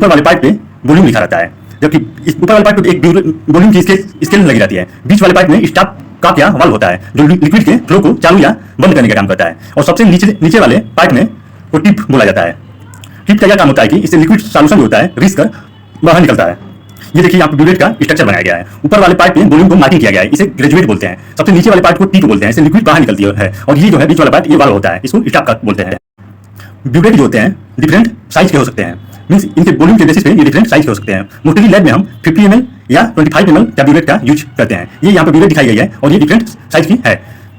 ऊपर वाले पाइप पे वॉल्यूम लिखा रहता है, जबकि इस ऊपर वाले पाइप पे एक वॉल्यूम की स्केल लगी रहती है। बीच वाले पाइप में स्टॉप कॉक या वाल्व होता है जो लिक्विड के फ्लो को चालू या बंद करने का काम करता है। और सबसे नीचे वाले पाइप में को टिप बोला जाता है। टिप का यह काम होता है कि इससे लिक्विड सॉल्यूशन जो होता है रिस कर बाहर निकलता है। ये देखिए यहाँ पे ब्यूरेट का स्ट्रक्चर बनाया गया है। ऊपर वाले पाइप में वॉल्यूम को मार्किंग किया गया है, इसे ग्रेजुएट बोलते हैं। सबसे नीचे वाले पाइप को टिप बोलते हैं, इससे लिक्विड बाहर निकलती है। और ये जो है बीच वाला पाइप ये वाल्व होता है, इसको स्टॉप कॉक बोलते हैं। ब्यूरेट जो होते हैं डिफरेंट साइज के हो सकते हैं, मींस इनके वॉल्यूम के बेसिस पे ये डिफरेंट साइज के हो सकते हैं। मोस्टली लैब में हम 50 ml या 25 ml का ब्यूरेट का यूज करते हैं। ये यहाँ पे ब्यूरेट दिखाई गई है और ये डिफरेंट साइज की है।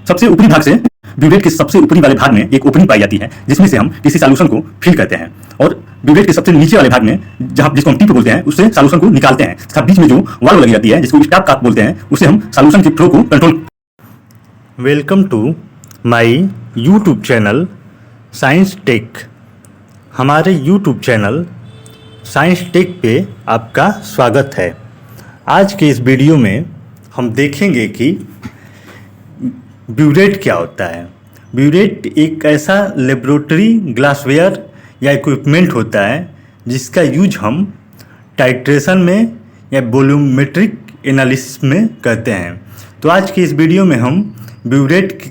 सबसे ऊपरी भाग से ब्यूरेट के सबसे ऊपरी वाले भाग में एक ओपनिंग पाई जाती है, जिसमें से हम किसी सॉल्यूशन को फिल करते हैं। और ब्यूरेट के सबसे नीचे वाले भाग में जिसको हम टिप बोलते हैं, उससे सॉल्यूशन को निकालते हैं। तथा बीच में जो वाल्व लगी जाती है, जिसको स्टॉप कॉक बोलते हैं, उससे हम सॉल्यूशन के फ्लो को control. Welcome to my YouTube channel science tech. हमारे यूट्यूब चैनल साइंस टेक पे आपका स्वागत है। आज के इस वीडियो में हम देखेंगे कि ब्यूरेट क्या होता है। ब्यूरेट एक ऐसा लेबोरेटरी ग्लासवेयर या इक्विपमेंट होता है जिसका यूज हम टाइट्रेशन में या वॉल्यूमेट्रिक एनालिसिस में करते हैं। तो आज के इस वीडियो में हम ब्यूरेट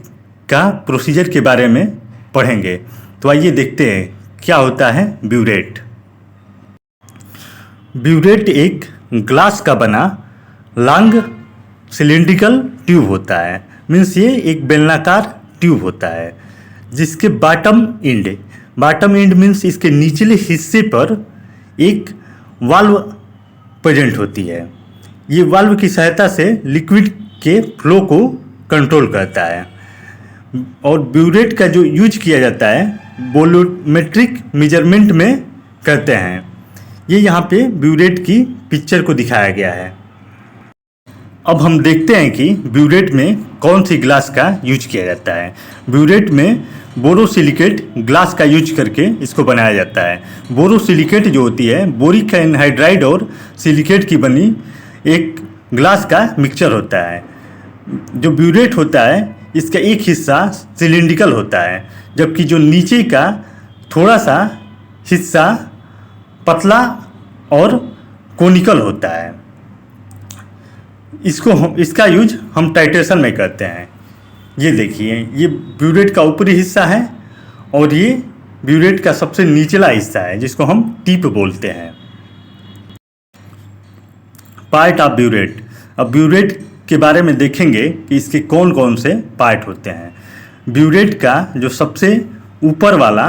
का प्रोसीजर के बारे में पढ़ेंगे। तो आइए देखते हैं क्या होता है ब्यूरेट। ब्यूरेट एक ग्लास का बना लॉन्ग सिलिंड्रिकल ट्यूब होता है। मीन्स ये एक बेलनाकार ट्यूब होता है जिसके बॉटम एंड मीन्स इसके निचले हिस्से पर एक वाल्व प्रेजेंट होती है। ये वाल्व की सहायता से लिक्विड के फ्लो को कंट्रोल करता है। और ब्यूरेट का जो यूज किया जाता है वॉल्यूमेट्रिक मेजरमेंट में करते हैं। ये यहाँ पे ब्यूरेट की पिक्चर को दिखाया गया है। अब हम देखते हैं कि ब्यूरेट में कौन सी ग्लास का यूज किया जाता है। ब्यूरेट में बोरोसिलिकेट ग्लास का यूज करके इसको बनाया जाता है। बोरोसिलिकेट जो होती है बोरिक एनहाइड्राइड और सिलिकेट की बनी एक ग्लास का मिक्सचर होता है। जो ब्यूरेट होता है इसका एक हिस्सा सिलिंड्रिकल होता है, जबकि जो नीचे का थोड़ा सा हिस्सा पतला और कोनिकल होता है। इसका यूज हम टाइट्रेशन में करते हैं। ये देखिए ये ब्यूरेट का ऊपरी हिस्सा है और ये ब्यूरेट का सबसे निचला हिस्सा है जिसको हम टिप बोलते हैं। Part of burette. अब ब्यूरेट के बारे में देखेंगे कि इसके कौन कौन से पार्ट होते हैं। ब्यूरेट का जो सबसे ऊपर वाला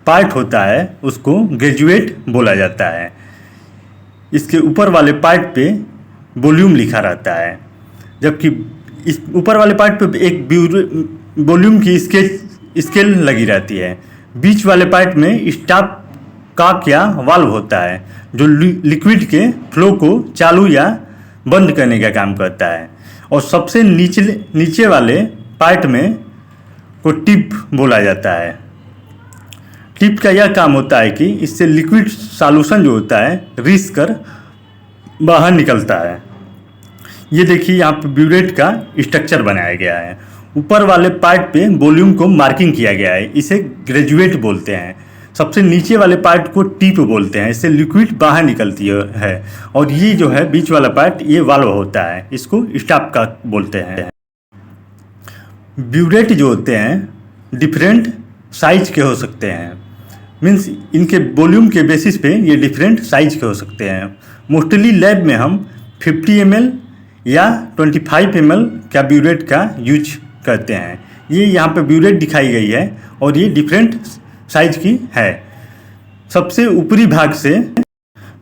पार्ट होता है उसको ग्रेजुएट बोला जाता है। इसके ऊपर वाले पार्ट पे वॉल्यूम लिखा रहता है, जबकि इस ऊपर वाले पार्ट पे एक वॉल्यूम की स्केल लगी रहती है। बीच वाले पार्ट में स्टॉप कॉक या वाल्व होता है जो लिक्विड के फ्लो को चालू या बंद करने का काम करता है। और सबसे नीचे वाले पार्ट में को टिप बोला जाता है। टिप का यह काम होता है कि इससे लिक्विड सॉल्यूशन जो होता है रिस कर बाहर निकलता है। ये देखिए यहाँ पे ब्यूरेट का स्ट्रक्चर बनाया गया है। ऊपर वाले पार्ट पे वॉल्यूम को मार्किंग किया गया है, इसे ग्रेजुएट बोलते हैं। सबसे नीचे वाले पार्ट को टिप बोलते हैं, इससे लिक्विड बाहर निकलती है। और ये जो है बीच वाला पार्ट ये वाल्व होता है, इसको स्टॉप कॉक बोलते हैं। ब्यूरेट जो होते हैं डिफरेंट साइज के हो सकते हैं। मीन्स इनके वॉल्यूम के बेसिस पे ये डिफरेंट साइज के हो सकते हैं। मोस्टली लैब में हम 50 ml या 25 ml का ब्यूरेट का यूज करते हैं। ये यहाँ पे ब्यूरेट दिखाई गई है और ये डिफरेंट साइज की है। सबसे ऊपरी भाग से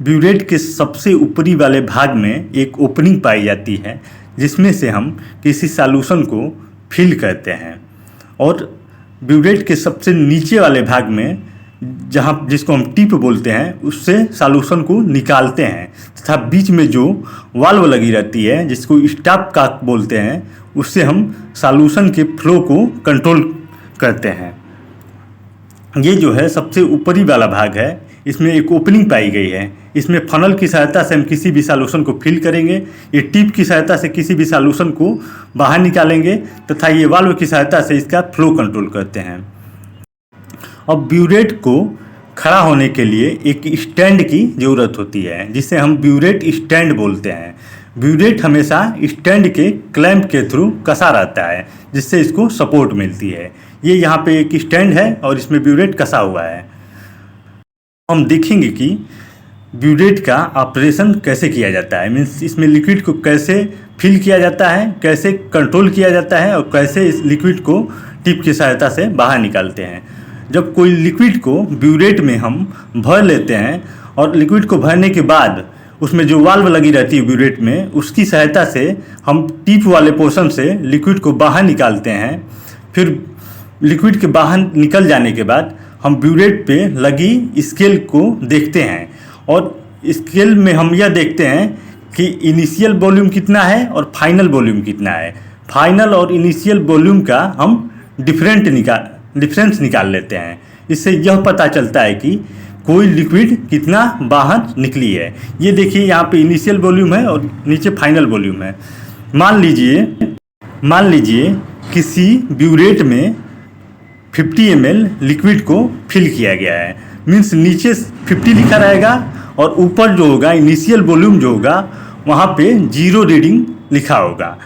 ब्यूरेट के सबसे ऊपरी वाले भाग में एक ओपनिंग पाई जाती है जिसमें से हम किसी सॉल्यूशन को फिल करते हैं। और ब्यूरेट के सबसे नीचे वाले भाग में जिसको हम टिप बोलते हैं उससे सॉल्यूशन को निकालते हैं। तथा बीच में जो वाल्व लगी रहती है जिसको स्टॉप कॉक बोलते हैं उससे हम सॉल्यूशन के फ्लो को कंट्रोल करते हैं। ये जो है सबसे ऊपरी वाला भाग है, इसमें एक ओपनिंग पाई गई है। इसमें फनल की सहायता से हम किसी भी सॉल्यूशन को फिल करेंगे। ये टिप की सहायता से किसी भी सॉल्यूशन को बाहर निकालेंगे तथा ये वाल्व की सहायता से इसका फ्लो कंट्रोल करते हैं। अब ब्यूरेट को खड़ा होने के लिए एक स्टैंड की ज़रूरत होती है, जिसे हम ब्यूरेट स्टैंड बोलते हैं। ब्यूरेट हमेशा स्टैंड के क्लैंप के थ्रू कसा रहता है, जिससे इसको सपोर्ट मिलती है। ये यहाँ पे एक स्टैंड है और इसमें ब्यूरेट कसा हुआ है। हम देखेंगे कि ब्यूरेट का ऑपरेशन कैसे किया जाता है, मीन्स इसमें लिक्विड को कैसे फिल किया जाता है, कैसे कंट्रोल किया जाता है और कैसे इस लिक्विड को टिप की सहायता से बाहर निकालते हैं। जब कोई लिक्विड को ब्यूरेट में हम भर लेते हैं और लिक्विड को भरने के बाद उसमें जो वाल्व लगी रहती है ब्यूरेट में, उसकी सहायता से हम टिप वाले पोर्शन से लिक्विड को बाहर निकालते हैं। फिर लिक्विड के बाहर निकल जाने के बाद हम ब्यूरेट पे लगी स्केल को देखते हैं और स्केल में हम यह देखते हैं कि इनिशियल वॉल्यूम कितना है और फाइनल वॉल्यूम कितना है। फाइनल और इनिशियल वॉल्यूम का हम डिफरेंस निकाल लेते हैं। इससे यह पता चलता है कि कोई लिक्विड कितना बाहर निकली है। ये देखिए यहाँ पे इनिशियल वॉल्यूम है और नीचे फाइनल वॉल्यूम है। मान लीजिए किसी ब्यूरेट में 50 ml लिक्विड को फिल किया गया है, मीन्स नीचे 50 लिखा रहेगा और ऊपर जो होगा इनिशियल वॉल्यूम जो होगा वहाँ पे 0 रीडिंग लिखा होगा।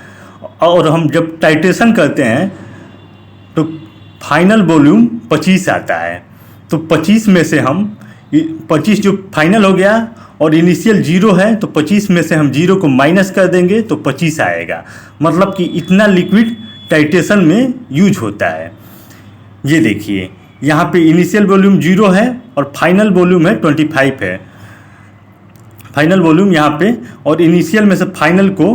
और हम जब टाइट्रेशन करते हैं तो फाइनल वॉल्यूम 25 आता है। तो 25 में से हम 25 जो फाइनल हो गया और इनिशियल 0 है, तो 25 में से हम 0 को माइनस कर देंगे तो 25 आएगा। मतलब कि इतना लिक्विड टाइट्रेशन में यूज होता है। ये देखिए यहाँ पे इनिशियल वॉल्यूम 0 है और फाइनल वॉल्यूम है 25 है। फाइनल वॉल्यूम यहाँ पे और इनिशियल में से फाइनल को